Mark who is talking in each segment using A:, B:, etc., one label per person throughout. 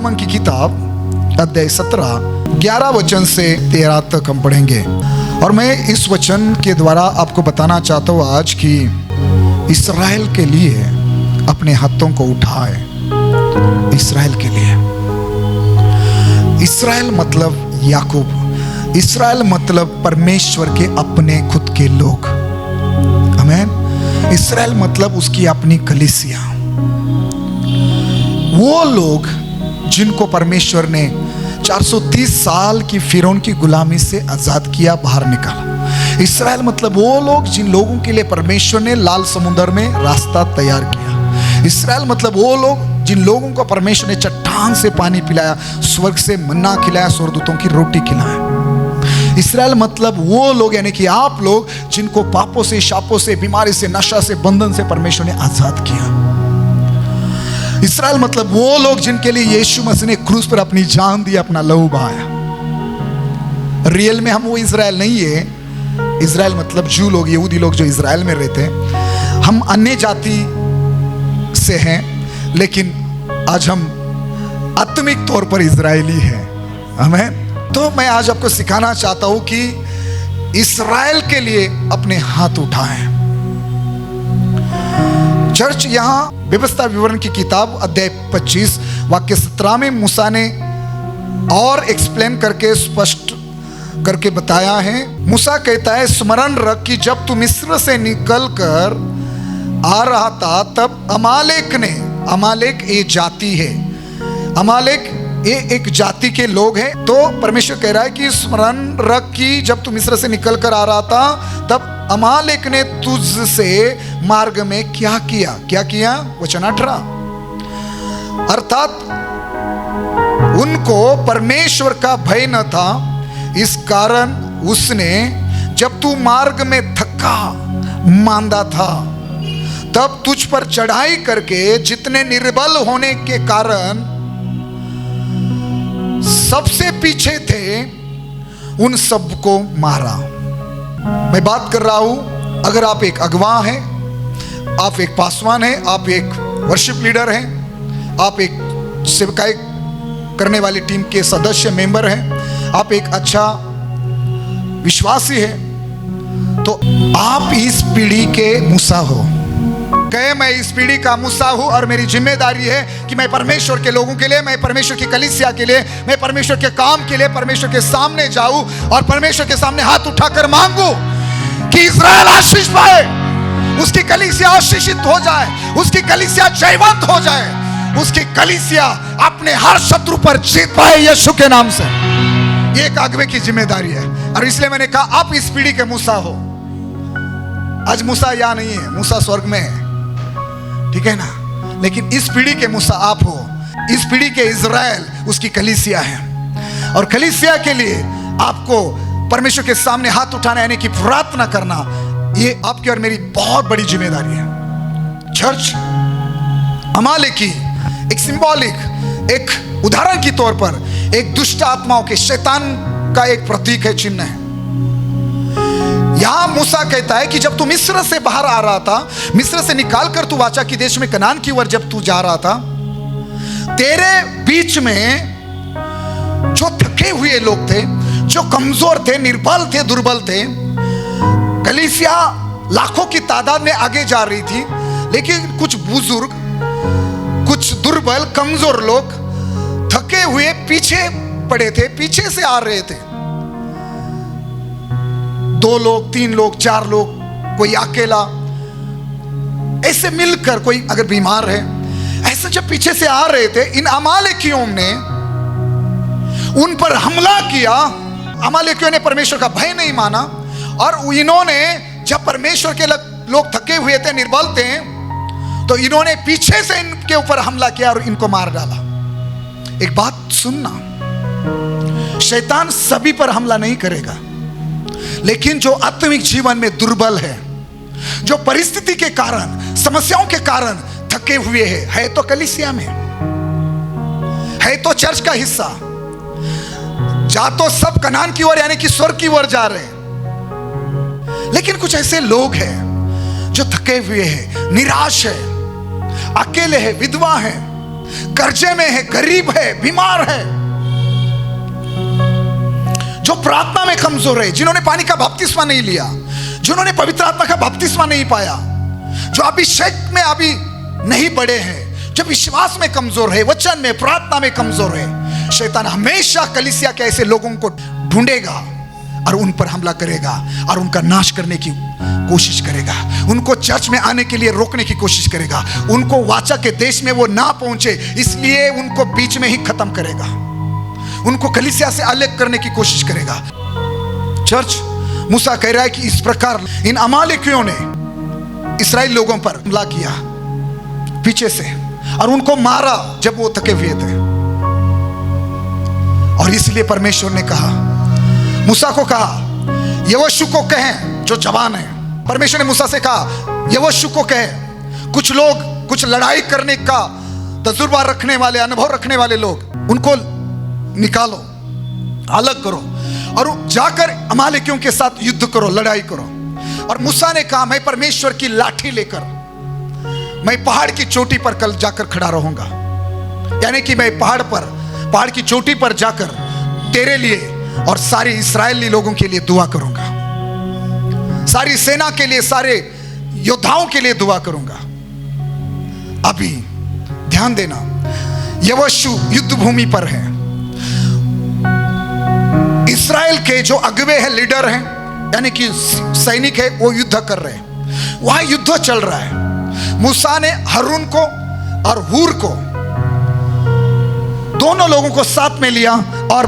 A: आदियागमन की किताब अध्याय 17 11 वचन से 13 तक हम पढ़ेंगे। और मैं इस वचन के द्वारा आपको बताना चाहता हूँ आज कि इस्राएल के लिए अपने हाथों को उठाए। इस्राएल के लिए, इस्राएल मतलब याकूब, इस्राएल मतलब परमेश्वर के अपने खुद के लोग। आमीन। इस्राएल मतलब उसकी अपनी कलीसिया, वो लोग जिनको परमेश्वर ने 430 साल की फिरौन की गुलामी से आजाद किया, बाहर निकाला। इस्राएल मतलब वो लोग जिन लोगों के लिए परमेश्वर ने लाल समुद्र में रास्ता तैयार किया। इस्राएल मतलब वो लोग जिन लोगों को परमेश्वर ने चट्टान से पानी पिलाया, स्वर्ग से मन्ना खिलाया, स्वर्गदूतों की रोटी खिलाया। इस्राएल मतलब वो लोग यानी कि आप लोग जिनको पापों से, शापों से, बीमारी से, नशा से, बंधन से परमेश्वर ने आजाद किया। इस्राएल मतलब वो लोग जिनके लिए यीशु मसीह ने क्रूस पर अपनी जान दी, अपना लहू बहाया। रियल में हम वो इस्राएल नहीं है। इस्राएल मतलब जू लोग, यहूदी लोग जो इस्राएल में रहते हैं। हम अन्य जाति से हैं, लेकिन आज हम आत्मिक तौर पर इस्राएली हैं। आमीन। तो मैं आज आपको सिखाना चाहता हूं कि इस्राएल के लिए अपने हाथ उठाएं। चर्च, यहां व्यवस्था विवरण की किताब अध्याय 25 वाक्य 17 में मूसा ने और एक्सप्लेन करके, स्पष्ट करके बताया है। मूसा कहता है, स्मरण रख कि जब तू मिस्र से निकल कर आ रहा था तब अमालेक ये जाति है, अमालेक ये एक जाति के लोग हैं। तो परमेश्वर कह रहा है कि स्मरण रख कि जब तू मिस्र से निकल कर आ रहा था तब अमालेक ने तुझसे मार्ग में क्या किया। वचन 18, अर्थात उनको परमेश्वर का भय न था, इस कारण उसने जब तू मार्ग में थका मांदा था तब तुझ पर चढ़ाई करके जितने निर्बल होने के कारण सबसे पीछे थे उन सबको मारा। मैं बात कर रहा हूं, अगर आप एक अगवा हैं, आप एक पासवान हैं, आप एक वर्शिप लीडर हैं, आप एक सेवकाई करने वाली टीम के सदस्य मेंबर हैं, आप एक अच्छा विश्वासी हैं, तो आप इस पीढ़ी के मूसा हो। कहे मैं इस पीढ़ी का मूसा हूं और मेरी जिम्मेदारी है कि मैं परमेश्वर के लोगों के लिए, मैं परमेश्वर की कलीसिया के लिए, मैं परमेश्वर के काम के लिए परमेश्वर के सामने जाऊं और परमेश्वर के सामने हाथ उठाकर मांगू कि इस्राएल आशीष पाए, उसकी कलीसिया आशीषित हो जाए, उसकी कलीसिया जयवंत हो जाए, उसकी कलीसिया अपने हर शत्रु पर जीत पाए यीशु के नाम से। ये एक अगुवे की जिम्मेदारी है। और इसलिए मैंने कहा आप इस पीढ़ी के मूसा हो। आज मूसा यहां नहीं है, मूसा स्वर्ग में है, ठीक है ना। लेकिन इस पीढ़ी के मूसा आप हो। इस पीढ़ी के इज़राइल उसकी कलीसिया है। और कलीसिया के लिए आपको परमेश्वर के सामने हाथ उठाना यानी कि प्रार्थना करना, ये आपकी और मेरी बहुत बड़ी जिम्मेदारी है। चर्च, अमालेकी एक सिंबॉलिक, एक उदाहरण के तौर पर एक दुष्ट आत्माओं के, शैतान का एक प्रतीक है, चिन्ह है। यहां मूसा कहता है कि जब तू मिस्र से बाहर आ रहा था, मिस्र से निकाल कर तू वाचा की देश में कनान की ओर जब तू जा रहा था, तेरे बीच में जो थके हुए लोग थे, जो कमजोर थे, निर्बल थे, दुर्बल थे, कलीसिया लाखों की तादाद में आगे जा रही थी, लेकिन कुछ बुजुर्ग, कुछ दुर्बल, कमजोर लोग थके हुए पीछे पड़े थे, पीछे से आ रहे थे। 2 लोग, 3 लोग, 4 लोग, कोई अकेला, ऐसे मिलकर, कोई अगर बीमार है, ऐसे जब पीछे से आ रहे थे, इन अमालेकियों ने उन पर हमला किया। अमालेकियों ने परमेश्वर का भय नहीं माना और इन्होंने, जब परमेश्वर के लोग थके हुए थे, निर्बल थे, तो इन्होंने पीछे से इनके ऊपर हमला किया और इनको मार डाला। एक बात सुनना, शैतान सभी पर हमला नहीं करेगा, लेकिन जो आत्मिक जीवन में दुर्बल है, जो परिस्थिति के कारण, समस्याओं के कारण थके हुए है तो कलीसिया में है, तो चर्च का हिस्सा, जा तो सब कनान की ओर यानी कि स्वर्ग की ओर जा रहे हैं, लेकिन कुछ ऐसे लोग हैं जो थके हुए हैं, निराश है, अकेले हैं, विधवा हैं, कर्जे में है, गरीब है, बीमार है, जो प्रार्थना में कमजोर है, जिन्होंने पानी का बपतिस्मा नहीं लिया, जिन्होंने पवित्र आत्मा का बपतिस्मा नहीं पाया, जो अभिषेक में अभी नहीं बढ़े हैं, जो विश्वास में कमजोर है, वचन में, प्रार्थना में कमजोर है, शैतान हमेशा कलीसिया के ऐसे लोगों को ढूंढेगा और उन पर हमला करेगा और उनका नाश करने की कोशिश करेगा, उनको चर्च में आने के लिए रोकने की कोशिश करेगा, उनको वाचा के देश में वो ना पहुंचे इसलिए उनको बीच में ही खत्म करेगा, उनको कलीसिया से अलग करने की कोशिश करेगा। चर्च, मूसा कह रहा है कि इस प्रकार इन अमालेकियों ने इस्राएल लोगों पर हमला किया पीछे से और उनको मारा जब वो थके हुए थे। और इसलिए परमेश्वर ने कहा, मूसा को कहा यहोशू को कहें जो जवान है। परमेश्वर ने मूसा से कहा यहोशू को कहे, कुछ लोग, कुछ लड़ाई करने का तजुर्बा रखने वाले, अनुभव रखने वाले लोग, उनको निकालो, अलग करो और जाकर अमालेकियों के साथ युद्ध करो, लड़ाई करो। और मूसा ने कहा मैं परमेश्वर की लाठी लेकर मैं पहाड़ की चोटी पर कल जाकर खड़ा रहूंगा, यानी कि मैं पहाड़ की चोटी पर जाकर तेरे लिए और सारे इस्राएली लोगों के लिए दुआ करूंगा, सारी सेना के लिए, सारे योद्धाओं के लिए दुआ करूंगा। अभी ध्यान देना, यहोशू युद्ध भूमि पर है, इस्राएल के जो अगुवे हैं, लीडर हैं, यानी कि सैनिक है, वो युद्ध कर रहे हैं, वहां युद्ध चल रहा है। मूसा ने हारून को और हूर को, दोनों लोगों को साथ में लिया और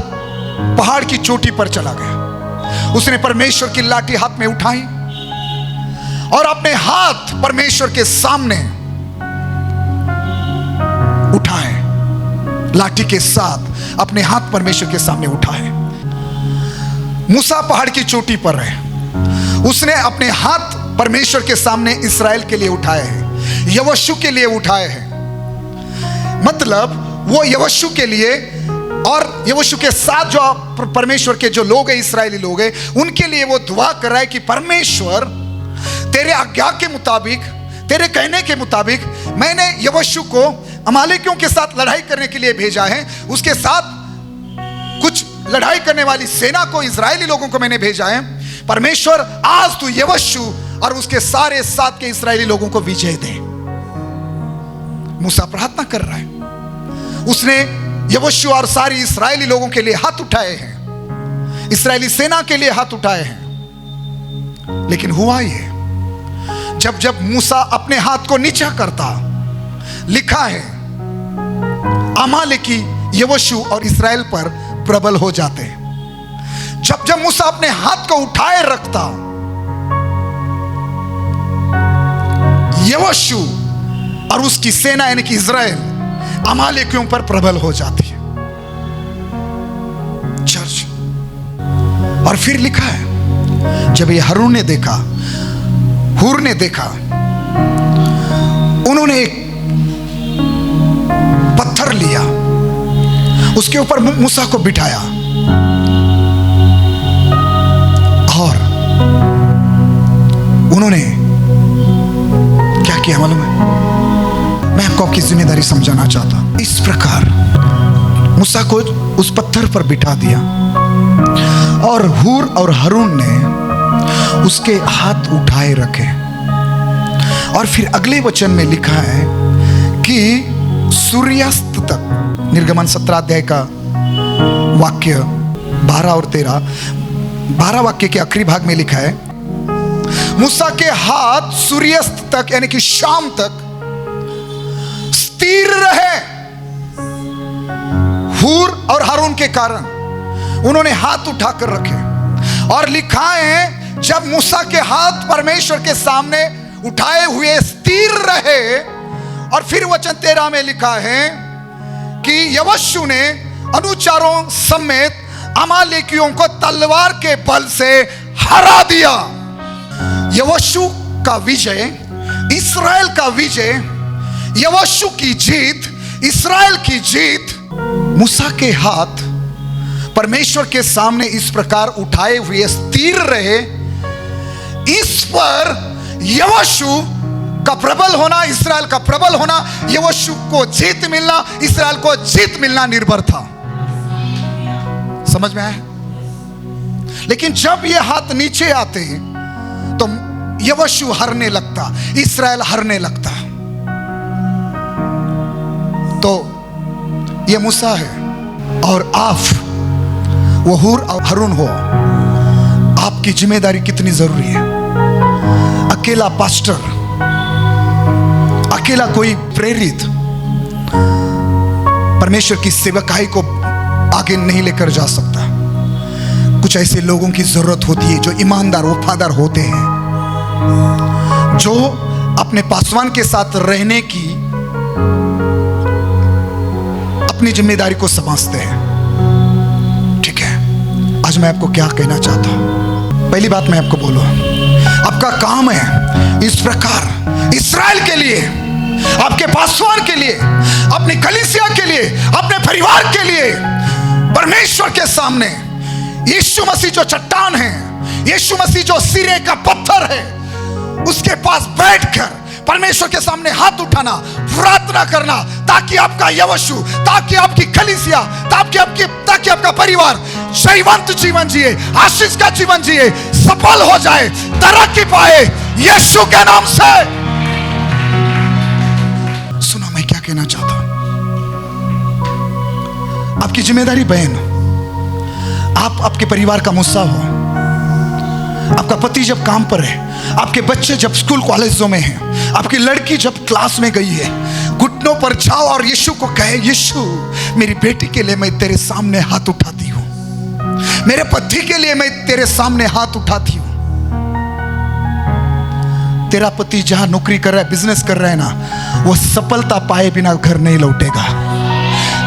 A: पहाड़ की चोटी पर चला गया। उसने परमेश्वर की लाठी हाथ में उठाई और अपने हाथ परमेश्वर के सामने उठाए, लाठी के साथ अपने हाथ परमेश्वर के सामने उठाए। मूसा पहाड़ की चोटी पर है, उसने अपने हाथ परमेश्वर के सामने इस्राएल के लिए उठाए हैं, यहोशू के लिए उठाए हैं। मतलब वो यहोशू के लिए और यहोशू के साथ जो परमेश्वर के जो लोग हैं, इस्राएली लोग हैं, उनके लिए वो दुआ कर रहा है कि परमेश्वर तेरे आज्ञा के मुताबिक, तेरे कहने के मुताबिक मैंने यहोशू को अमालेकियों के साथ लड़ाई करने के लिए भेजा है, उसके साथ कुछ लड़ाई करने वाली सेना को, इस्राएली लोगों को मैंने भेजा है। परमेश्वर आज तू यहोशू और उसके सारे साथ के इस्राएली लोगों को विजय दे। मूसा प्रार्थना कर रहा है, उसने यहोशू और सारी इस्राएली लोगों के लिए हाथ उठाए हैं, इस्राएली सेना के लिए हाथ उठाए हैं। लेकिन हुआ ये, जब जब मूसा अपने हाथ को नीचा करता, लिखा है अमालेकी यहोशू और इस्राएल पर प्रबल हो जाते। जब जब मूसा अपने हाथ को उठाए रखता, यहोशू और उसकी सेना यानी कि इस्राएल अमालेकियों पर प्रबल हो जाती है। चर्च, और फिर लिखा है जब ये हारून ने देखा, हूर ने देखा, उन्होंने एक पत्थर लिया, उसके ऊपर मूसा को बिठाया और उन्होंने क्या किया मालूम है? मैं आपको आपकी जिम्मेदारी समझाना चाहता हूं। इस प्रकार मूसा को उस पत्थर पर बिठा दिया और हूर और हारून ने उसके हाथ उठाए रखे। और फिर अगले वचन में लिखा है कि सूर्यास्त तक, निर्गमन 17 अध्याय का वाक्य 12 और 13, 12 वाक्य के आखिरी भाग में लिखा है, मूसा के हाथ सूर्यास्त तक यानी कि शाम तक स्थिर रहे। हूर और हारून के कारण उन्होंने हाथ उठाकर रखे। और लिखा है जब मूसा के हाथ परमेश्वर के सामने उठाए हुए स्थिर रहे, और फिर वचन 13 में लिखा है कि यहोशू ने अनुचरों समेत अमालेकियों को तलवार के बल से हरा दिया। यहोशू का विजय, इस्राएल का विजय, यहोशू की जीत, इस्राएल की जीत। मूसा के हाथ परमेश्वर के सामने इस प्रकार उठाए हुए स्थिर रहे, इस पर यहोशू का प्रबल होना, इस्राएल का प्रबल होना, यहोशू को जीत मिलना, इस्राएल को जीत मिलना निर्भर था। समझ में आया? लेकिन जब ये हाथ नीचे आते तो यहोशू हारने लगता, इस्राएल हारने लगता। तो ये मूसा है और आप वो हूर और हारून हो। आपकी जिम्मेदारी कितनी जरूरी है। अकेला पास्टर, अकेला कोई प्रेरित परमेश्वर की सेवकाई को आगे नहीं लेकर जा सकता। कुछ ऐसे लोगों की जरूरत होती है जो ईमानदार वफादार होते हैं, जो अपने पासवान के साथ रहने की अपनी जिम्मेदारी को समझते हैं। ठीक है, आज मैं आपको क्या कहना चाहता हूं। पहली बात मैं आपको बोलूं, आपका काम है इस प्रकार इस्राएल के लिए, आपके पासवान के लिए, अपनी कलीसिया के लिए, अपने परिवार के लिए परमेश्वर के सामने यीशु मसीह जो चट्टान है, यीशु मसीह जो सिरे का पत्थर है, उसके पास बैठकर परमेश्वर के सामने हाथ उठाना, प्रार्थना करना, ताकि आपका यहोशू, ताकि आपकी कलीसिया, ताकि आपका परिवार जयवंत जीवन जिए, आशीष का जीवन जिए, सफल हो जाए, तरक्की पाए यीशु के नाम से। सुनो मैं क्या कहना चाहता हूं। आपकी जिम्मेदारी बहन, आप आपके परिवार का मुस्सा हो। आपका पति जब काम पर है, आपके बच्चे जब स्कूल कॉलेजों में हैं, आपकी लड़की जब क्लास में गई है, घुटनों पर जाओ और यीशु को कहे, यीशु मेरी बेटी के लिए मैं तेरे सामने हाथ उठाती हूं, मेरे पति के लिए मैं तेरे सामने हाथ उठाती हूं। तेरा पति जहां नौकरी कर रहा है, बिजनेस कर रहा है ना, वो सफलता पाए बिना घर नहीं लौटेगा।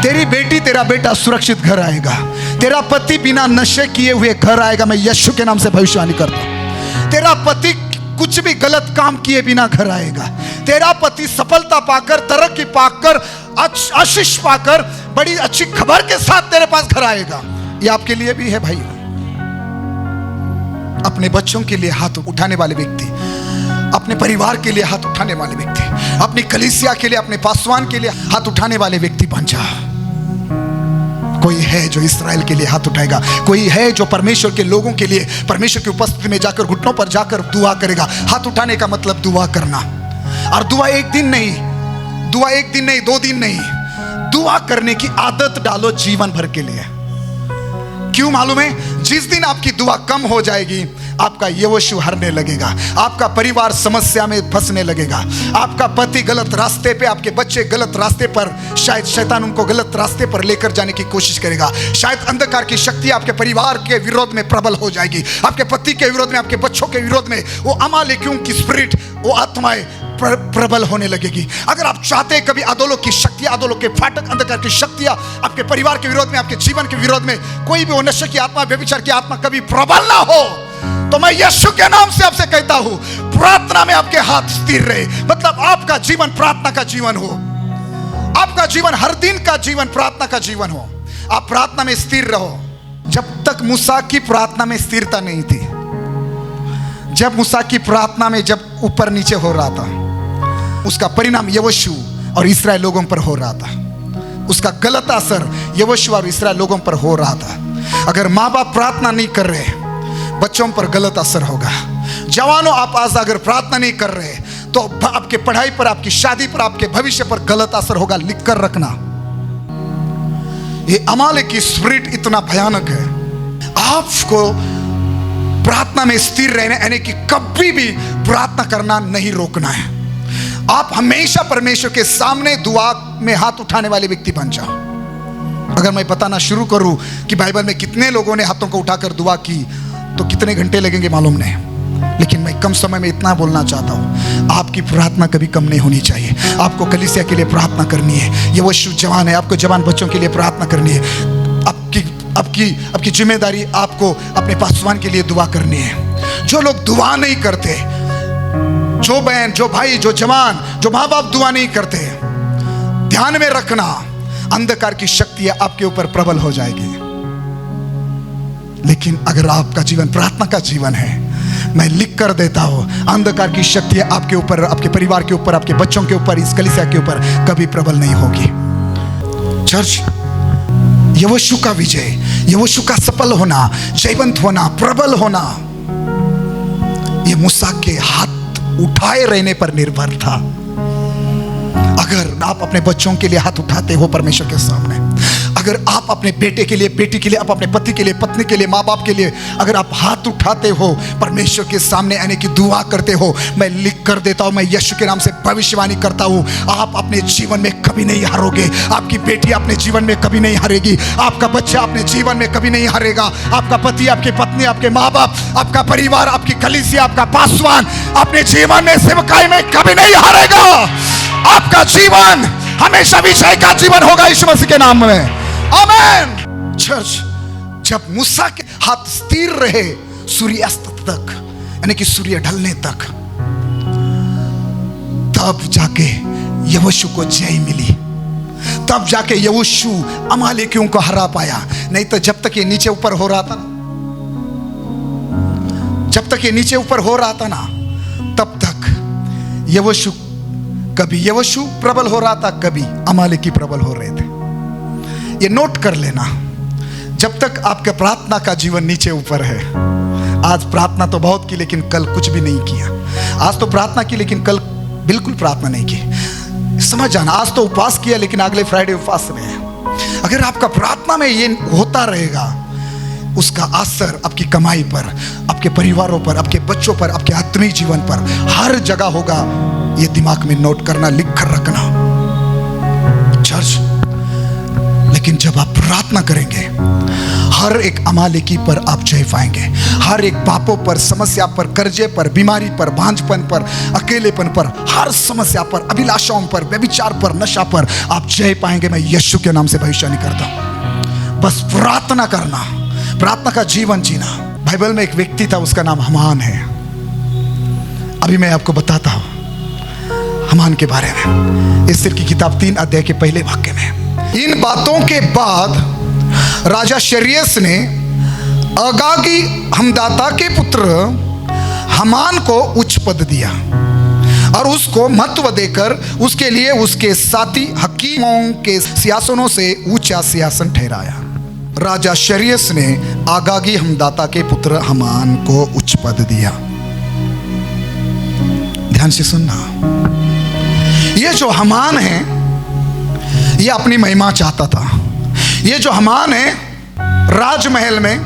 A: तेरी बेटी, तेरा बेटा सुरक्षित घर आएगा। तेरा पति बिना नशे किए हुए घर आएगा। मैं यीशु के नाम से भविष्यवाणी करता हूं। तेरा पति कुछ भी गलत काम किए बिना घर आएगा। तेरा पति सफलता पाकर, तरक्की पाकर, आशीष पाकर, बड़ी अच्छी खबर के साथ तेरे पास घर आएगा। ये आपके लिए भी है भाई। अपने बच्चों के लिए हाथ उठाने वाले व्यक्ति, अपने परिवार के लिए हाथ उठाने वाले व्यक्ति, अपनी कलीसिया के लिए, अपने पासवान के लिए हाथ उठाने वाले व्यक्ति बन जा। कोई है जो इस्राएल के लिए हाथ उठाएगा, कोई है जो परमेश्वर के लोगों के लिए परमेश्वर की उपस्थिति में जाकर घुटनों पर जाकर दुआ करेगा। हाथ उठाने का मतलब दुआ करना। और दुआ एक दिन नहीं, 2 दिन नहीं, दुआ करने की आदत डालो जीवन भर के लिए। क्यों मालूम है? जिस दिन आपकी दुआ कम हो जाएगी, आपका यहोशू हारने लगेगा, आपका परिवार समस्या में फंसने लगेगा, आपका पति गलत रास्ते पे, आपके बच्चे गलत रास्ते पर, शायद शैतान उनको गलत रास्ते पर लेकर जाने की कोशिश करेगा। शायद अंधकार की शक्ति आपके परिवार के विरोध में प्रबल हो जाएगी, आपके पति के विरोध में, आपके बच्चों के विरोध में वो अमालेकियों की स्पिरिट, वो आत्माएं प्रबल होने लगेगी। अगर आप चाहते हैं कभी अधोलोक की शक्तियां, अधोलोक के फाटक, अंधकार की शक्तियां आपके परिवार के विरोध में, आपके जीवन के विरोध में, कोई भी वो नशे की आत्मा, व्यभिचार की आत्मा कभी प्रबल ना हो, तो मैं यीशु के नाम से आपसे कहता हूं, प्रार्थना में आपके हाथ स्थिर रहे। मतलब आपका जीवन प्रार्थना का जीवन हो, आपका जीवन हर दिन का जीवन प्रार्थना का जीवन हो। आप प्रार्थना में स्थिर रहो। जब तक मूसा की प्रार्थना में स्थिरता नहीं थी, जब मूसा की प्रार्थना में जब ऊपर नीचे हो रहा था, उसका परिणाम यहोशू और इस्राएल लोगों पर हो रहा था। उसका गलत असर यहोशू और इस्राएल लोगों पर हो रहा था। अगर माँ बाप प्रार्थना नहीं कर रहे, बच्चों पर गलत असर होगा। जवानों, आप आज अगर प्रार्थना नहीं कर रहे तो आपके पढ़ाई पर, आपकी शादी पर, आपके भविष्य पर गलत असर होगा। लिख कर रखना। ये अमालेक की स्पिरिट इतना भयानक है। आपको प्रार्थना में स्थिर रहने, यानी कि कभी भी प्रार्थना करना नहीं रोकना है। आप हमेशा परमेश्वर के सामने दुआ में हाथ उठाने वाले व्यक्ति बन जाओ। अगर मैं बताना शुरू करूं कि बाइबल में कितने लोगों ने हाथों को उठाकर दुआ की, तो कितने घंटे लगेंगे मालूम नहीं। लेकिन मैं कम समय में इतना बोलना चाहता हूं, आपकी प्रार्थना कभी कम नहीं होनी चाहिए। आपको कलीसिया के लिए प्रार्थना करनी है। ये वो जवान है, आपको जवान बच्चों के लिए प्रार्थना करनी है। आपकी जिम्मेदारी, आपको अपने पासवान के लिए दुआ करनी है। जो लोग दुआ नहीं करते, जो बहन, जो भाई, जो जवान, जो माँ बाप दुआ नहीं करते, ध्यान में रखना, अंधकार की शक्तियां आपके ऊपर प्रबल हो जाएगी। लेकिन अगर आपका जीवन प्रार्थना का जीवन है, मैं लिख कर देता हूं, अंधकार की शक्ति आपके ऊपर, आपके परिवार के ऊपर, आपके बच्चों के ऊपर, इस कलीसिया के ऊपर कभी प्रबल नहीं होगी। चर्च, यहोशू का विजय, यहोशू का सफल होना, जयवंत होना, प्रबल होना, यह मूसा के हाथ उठाए रहने पर निर्भर था। अगर आप अपने बच्चों के लिए हाथ उठाते हो परमेश्वर के सामने, अगर आप अपने बेटे के लिए, बेटी के लिए, आप अपने पति के लिए, पत्नी के लिए, माँ बाप के लिए अगर आप हाथ उठाते हो परमेश्वर के सामने आने की दुआ करते हो, मैं लिख कर देता हूं, मैं यीशु के नाम से भविष्यवाणी करता हूं, आप अपने जीवन में कभी नहीं हारोगे। आपकी बेटी अपने जीवन में कभी नहीं हारेगी, आपका बच्चा अपने जीवन में कभी नहीं हारेगा, आपका पति, आपकी पत्नी, आपके माँ बाप, आपका परिवार, आपकी कलीसिया, आपका पासवान अपने जीवन में सेवकाई में कभी नहीं हारेगा। आपका जीवन हमेशा विजय का जीवन होगा यीशु मसीह के नाम में। आमीन। चर्च, जब मूसा के हाथ स्थिर रहे सूर्यास्त तक, यानी कि सूर्य ढलने तक, तब जाके यहोशू को जय मिली, तब जाके यहोशू अमालेकियों को हरा पाया। नहीं तो जब तक ये नीचे ऊपर हो रहा था ना, जब तक ये नीचे ऊपर हो रहा था ना, तब तक यहोशू, कभी यहोशू प्रबल हो रहा था, कभी अमालेकी प्रबल हो रहे थे। ये नोट कर लेना, जब तक आपका प्रार्थना का जीवन नीचे ऊपर है। आज प्रार्थना तो बहुत की लेकिन कल कुछ भी नहीं किया। आज तो प्रार्थना की लेकिन कल बिल्कुल प्रार्थना नहीं की। समझ जाना, आज तो उपवास किया लेकिन अगले फ्राइडे उपवास में है। अगर आपका प्रार्थना में ये होता रहेगा, उसका असर आपकी कमाई पर, आपके परिवारों पर, आपके बच्चों पर, आपके आत्मीय जीवन पर हर जगह होगा। ये दिमाग में नोट करना, लिख कर रखना। चर्च, लेकिन जब आप प्रार्थना करेंगे, हर एक अमालेकी पर आप जय पाएंगे। हर एक पापों पर, समस्या पर, कर्जे पर, बीमारी पर, भांजपन पर, अकेलेपन पर, हर समस्या पर, अभिलाषाओं पर, व्यभिचार पर, नशा पर आप जय पाएंगे। मैं यीशु के नाम से भविष्यवाणी करता हूं। बस प्रार्थना करना, प्रार्थना का जीवन जीना। बाइबल में एक व्यक्ति था, उसका नाम हमान है। अभी मैं आपको बताता हूं हमान के बारे में, एस्तेर की किताब 3 अध्याय के पहले वाक्य में। इन बातों के बाद राजा शर्यस ने अगागी हमदाता के पुत्र हमान को उच्च पद दिया और उसको महत्व देकर उसके लिए उसके साथी हकीमों के सियासनों से ऊंचा सियासन ठहराया। राजा शर्यस ने आगागी हमदाता के पुत्र हमान को उच्च पद दिया। ध्यान से सुनना, ये जो हमान है ये अपनी महिमा चाहता था। ये जो हमान है राजमहल में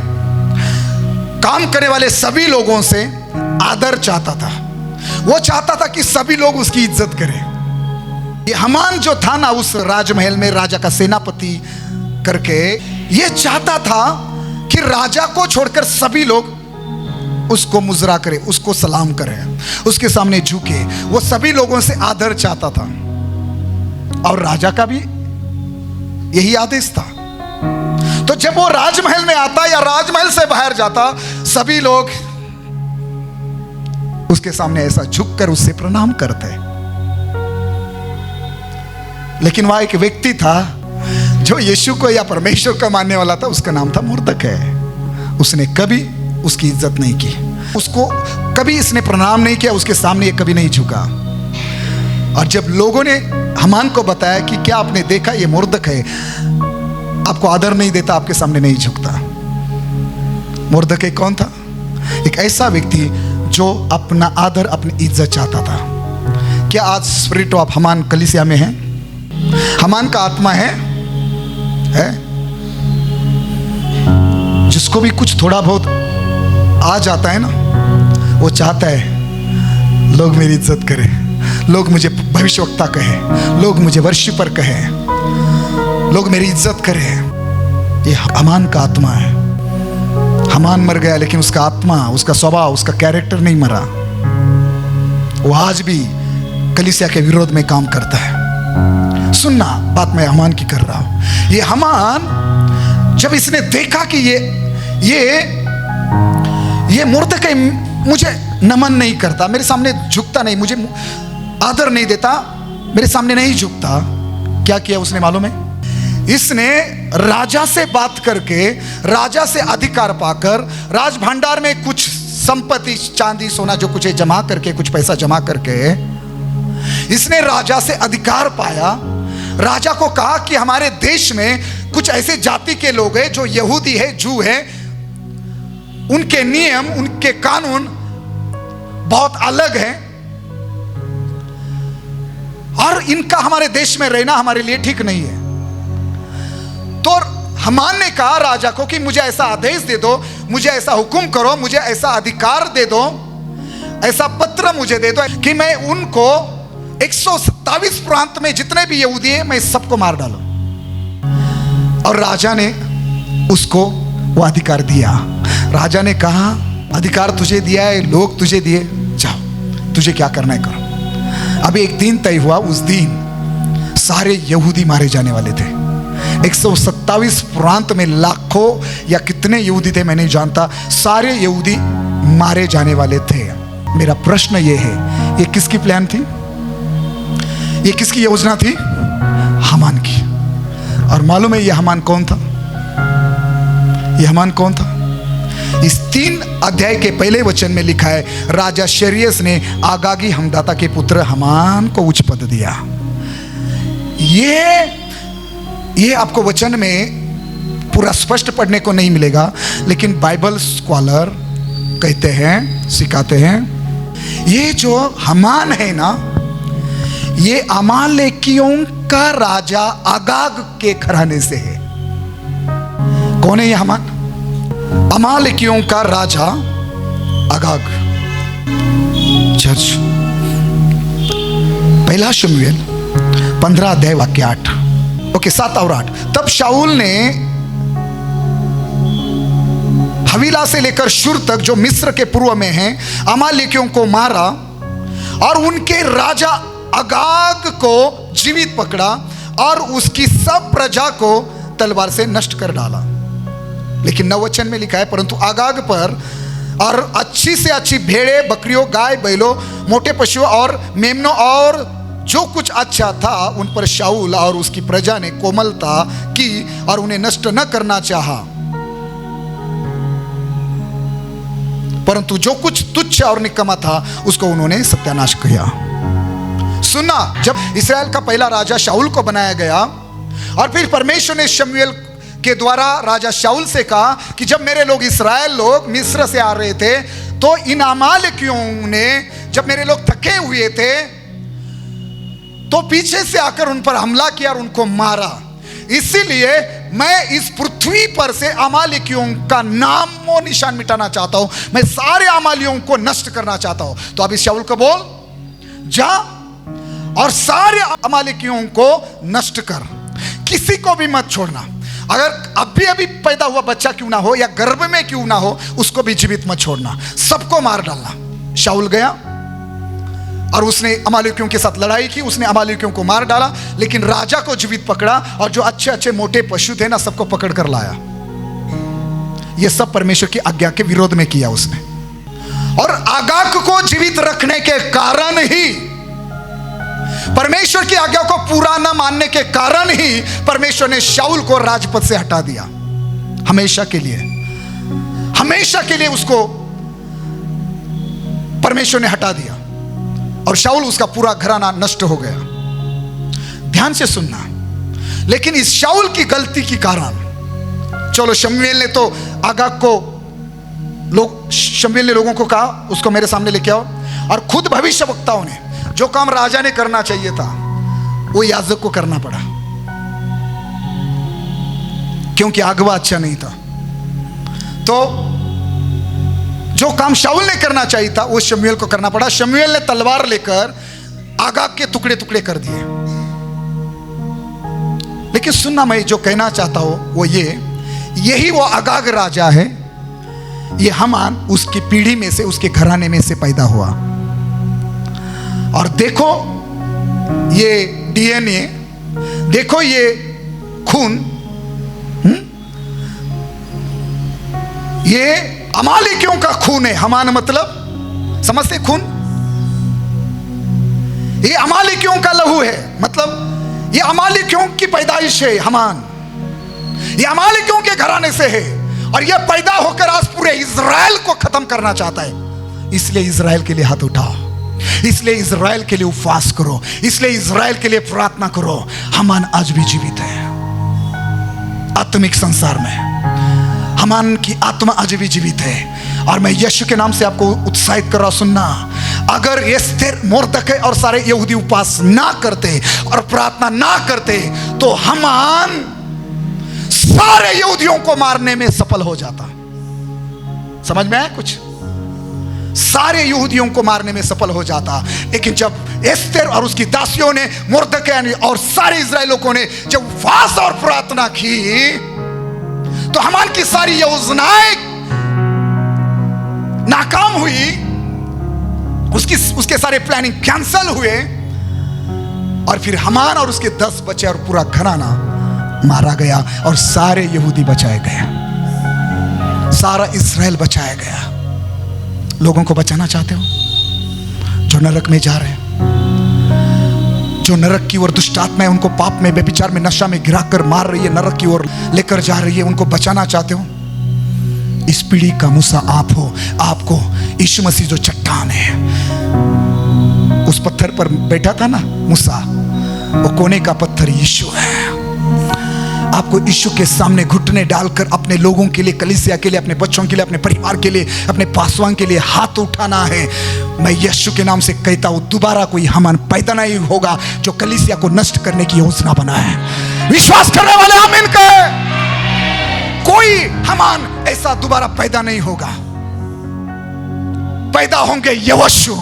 A: काम करने वाले सभी लोगों से आदर चाहता था। वो चाहता था कि सभी लोग उसकी इज्जत करें। ये हमान जो था ना, उस राजमहल में राजा का सेनापति करके, ये चाहता था कि राजा को छोड़कर सभी लोग उसको मुजरा करें, उसको सलाम करें, उसके सामने झुके। वो सभी लोगों से आदर चाहता था और राजा का भी यही आदेश था। तो जब वो राजमहल में आता या राजमहल से बाहर जाता, सभी लोग उसके सामने ऐसा झुककर उससे प्रणाम करते। लेकिन वहां एक व्यक्ति था जो यीशु को या परमेश्वर को मानने वाला था, उसका नाम था मुर्दकै। उसने कभी उसकी इज्जत नहीं की, उसको कभी इसने प्रणाम नहीं किया, उसके सामने ये कभी नहीं झुका। और जब लोगों ने हमान को बताया कि क्या आपने देखा, ये मुर्दकै आपको आदर नहीं देता, आपके सामने नहीं झुकता। मुर्दकै कौन था? एक ऐसा व्यक्ति जो अपना आदर, अपनी इज्जत चाहता था। क्या आज स्पिरिट ऑफ हमान कलीसिया में है? हमान का आत्मा है? जिसको भी कुछ थोड़ा बहुत आ जाता है ना, वो चाहता है लोग मेरी इज्जत करें, लोग मुझे भविष्यवक्ता कहें, लोग मुझे वर्शिपर कहें, लोग मेरी इज्जत करें। ये हमान का आत्मा है। हमान मर गया लेकिन उसका आत्मा, उसका स्वभाव, उसका कैरेक्टर नहीं मरा। वो आज भी कलीसिया के विरोध में काम करता है। सुनना, बात मैं हमान की कर रहा हूं। ये हमान जब इसने देखा कि ये मुर्दकै मुझे नमन नहीं करता, मेरे सामने झुकता नहीं, मुझे आदर नहीं देता, मेरे सामने नहीं झुकता, क्या किया उसने मालूम है? इसने राजा से बात करके, राजा से अधिकार पाकर, राज भंडार में कुछ संपत्ति, चांदी सोना जो कुछ है जमा करके, कुछ पैसा जमा करके इसने राजा से अधिकार पाया। राजा को कहा कि हमारे देश में कुछ ऐसे जाति के लोग हैं जो यहूदी है, जू है, उनके नियम, उनके कानून बहुत अलग हैं और इनका हमारे देश में रहना हमारे लिए ठीक नहीं है। तो हामान ने कहा राजा को कि मुझे ऐसा आदेश दे दो, मुझे ऐसा हुक्म करो, मुझे ऐसा अधिकार दे दो, ऐसा पत्र मुझे दे दो कि मैं उनको 127 प्रांत में जितने भी यहूदी हैं मैं सबको मार डालूं। और राजा ने उसको वो अधिकार दिया। राजा ने कहा अधिकार तुझे दिया है, लोग तुझे दिए, जाओ तुझे क्या करना है करो। अभी एक दिन तय हुआ, उस दिन सारे यहूदी मारे जाने वाले थे। 127 प्रांत में लाखों या कितने यहूदी थे मैं नहीं जानता, सारे यहूदी मारे जाने वाले थे। मेरा प्रश्न ये है, ये किसकी प्लान थी? ये किसकी योजना थी? हामान की। और मालूम है ये हामान कौन था? ये हामान कौन था? इस 3 अध्याय के पहले वचन में लिखा है, राजा शेरियस ने आगागी हमदाता के पुत्र हामान को उच्च पद दिया। ये आपको वचन में पूरा स्पष्ट पढ़ने को नहीं मिलेगा, लेकिन बाइबल स्कॉलर कहते हैं, सिखाते हैं, ये जो हामान है ना, ये अमालेकियों का राजा आगाग के घराने से है। कौन है ये हामान? अमालेकियों का राजा आगाग। जज 1 शमूएल 15 अध्याय वाक्य 8, ओके 7 और 8। तब शाऊल ने हवीला से लेकर शुर तक जो मिस्र के पूर्व में है अमालेकियों को मारा और उनके राजा आगाग को जीवित पकड़ा और उसकी सब प्रजा को तलवार से नष्ट कर डाला। लेकिन 9 वचन में लिखा है, परंतु आगाग पर और अच्छी से अच्छी भेड़ें, बकरियों, गाय, बैलों, मोटे पशुओं और मेमनों और जो कुछ अच्छा था उन पर शाऊल और उसकी प्रजा ने कोमलता की और उन्हें नष्ट न करना चाहा, परंतु जो कुछ तुच्छ और निकम्मा था उसको उन्होंने सत्यानाश किया। सुना, जब इस्राएल का पहला राजा शाऊल को बनाया गया और फिर परमेश्वर ने शमूएल के द्वारा राजा शाऊल से कहा कि जब मेरे लोग इस्राएल लोग मिस्र से आ रहे थे तो इन अमालेकियों ने, जब मेरे लोग थके हुए थे तो पीछे से आकर उन पर हमला किया और उनको मारा। इसीलिए मैं इस पृथ्वी पर से अमालेकियों का नामो निशान मिटाना चाहता हूं, मैं सारे अमालियों को नष्ट करना चाहता हूं। तो अब इस शाऊल को बोल, जा और सारे अमालेकियों को नष्ट कर, किसी को भी मत छोड़ना। अगर अभी पैदा हुआ बच्चा क्यों ना हो या गर्भ में क्यों ना हो, उसको भी जीवित मत छोड़ना, सबको मार डालना। शाऊल गया और उसने अमालेकियों के साथ लड़ाई की, उसने अमालेकियों को मार डाला, लेकिन राजा को जीवित पकड़ा और जो अच्छे अच्छे मोटे पशु थे ना, सबको पकड़ कर लाया। यह सब परमेश्वर की आज्ञा के विरोध में किया उसने। और आगाग को जीवित रखने के कारण ही, परमेश्वर की आज्ञा को पूरा न मानने के कारण ही परमेश्वर ने शाऊल को राजपद से हटा दिया। हमेशा के लिए, हमेशा के लिए उसको परमेश्वर ने हटा दिया और शाऊल, उसका पूरा घराना नष्ट हो गया। ध्यान से सुनना, लेकिन इस शाऊल की गलती के कारण, चलो शमूएल ने तो आगाग को, शमूएल ने लोगों को कहा उसको मेरे सामने लेके आओ, और खुद भविष्यवक्ताओं ने जो काम राजा ने करना चाहिए था वो याजक को करना पड़ा, क्योंकि अगवा अच्छा नहीं था। तो जो काम शाऊल ने करना चाहिए था वो शमूएल को करना पड़ा। शमूएल ने तलवार लेकर आगाग के टुकड़े टुकड़े कर दिए। लेकिन सुनना, मैं जो कहना चाहता हूं वो यही वो आगाग राजा है। ये हामान उसकी पीढ़ी में से, उसके घराने में से पैदा हुआ। और देखो ये डीएनए, देखो ये खून, ये अमालेकियों का खून है। हामान मतलब समझते, खून, ये अमालेकियों का लहू है, मतलब ये अमालेकियों की पैदाइश है। हामान ये अमालेकियों के घराने से है और यह पैदा होकर आज पूरे इज़राइल को खत्म करना चाहता है। इसलिए इज़राइल के लिए हाथ उठाओ, इसलिए इज़राइल के लिए उपवास करो, इसलिए इज़राइल के लिए प्रार्थना करो। हामान आज भी जीवित है आत्मिक संसार में। हामान की आत्मा आज भी जीवित है। और मैं यीशु के नाम से आपको उत्साहित कर रहा हूं, सुनना, अगर एस्तेर, मोर्दकै और सारे यहूदी उपवास ना करते और प्रार्थना ना करते तो हामान सारे यहूदियों को मारने में सफल हो जाता। समझ में आया कुछ? सारे यहूदियों को मारने में सफल हो जाता। लेकिन जब एस्तेर और उसकी दासियों ने, मोर्दकै और सारे इज़राइलियों ने जब उपवास और प्रार्थना की तो हामान की सारी योजनाएं नाकाम हुई, उसके सारे प्लानिंग कैंसल हुए। और फिर हामान और उसके 10 बच्चे और पूरा घराना मारा गया और सारे यहूदी बचाए गए, सारा इज़राइल बचाया गया। लोगों को बचाना चाहते हो जो नरक में जा रहे हैं, जो नरक की ओर दुष्ट आत्माएं उनको पाप में, व्यभिचार में, नशा में गिरा कर मार रही है, नरक की ओर लेकर जा रही है, उनको बचाना चाहते हो? इस पीढ़ी का मूसा आप हो। आपको यीशु मसीह जो चट्टान है, उस पत्थर पर बैठा था ना मूसा, वो कोने का पत्थर यीशु है। आपको यीशु के सामने घुटने डालकर अपने लोगों के लिए, कलीसिया के लिए, अपने बच्चों के लिए, अपने परिवार के लिए, अपने पासवान के लिए हाथ उठाना है। मैं यीशु के नाम से कहता हूं, दोबारा कोई हामान पैदा नहीं होगा जो कलीसिया को नष्ट करने की योजना बनाए। विश्वास करने वाले आमीन कहे। कोई हामान ऐसा दोबारा पैदा नहीं होगा। पैदा होंगे यहोशू,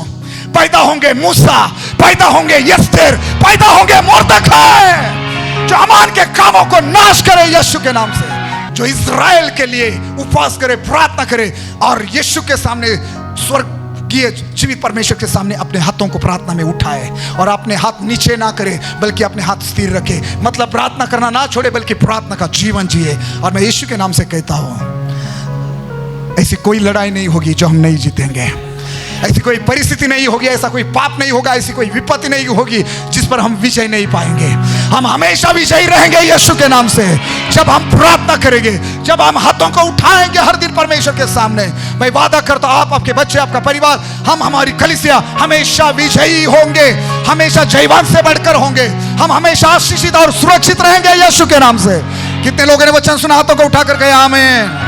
A: पैदा होंगे मूसा, पैदा होंगे एस्तेर, पैदा होंगे मोर्दकै, जो हामान के कामों को नाश करे यीशु के नाम से, जो इज़राइल के लिए उपवास करे, प्रार्थना करे और यीशु के सामने, स्वर्गीय जीवित परमेश्वर के सामने अपने हाथों को प्रार्थना में उठाए और अपने हाथ नीचे ना करे बल्कि अपने हाथ स्थिर रखे। मतलब प्रार्थना करना ना छोड़े बल्कि प्रार्थना का जीवन जिए। और मैं यीशु के नाम से कहता हूं, ऐसी कोई लड़ाई नहीं होगी जो हम नहीं जीतेंगे, ऐसी कोई परिस्थिति नहीं होगी, ऐसा कोई पाप नहीं होगा, ऐसी कोई विपत्ति नहीं होगी जिस पर हम विजय नहीं पाएंगे। हम हमेशा विजयी रहेंगे यीशु के नाम से। जब हम प्रार्थना करेंगे, जब हम हाथों को उठाएंगे हर दिन परमेश्वर के सामने, मैं वादा करता हूं, आप, आपके बच्चे, आपका परिवार, हम, हमारी कलीसिया हमेशा विजयी होंगे, हमेशा जयवान से बढ़कर होंगे। हम हमेशा आशीषित और सुरक्षित रहेंगे यीशु के नाम से। कितने लोगों ने वचन सुना? हाथों को उठाकर कहे आमीन।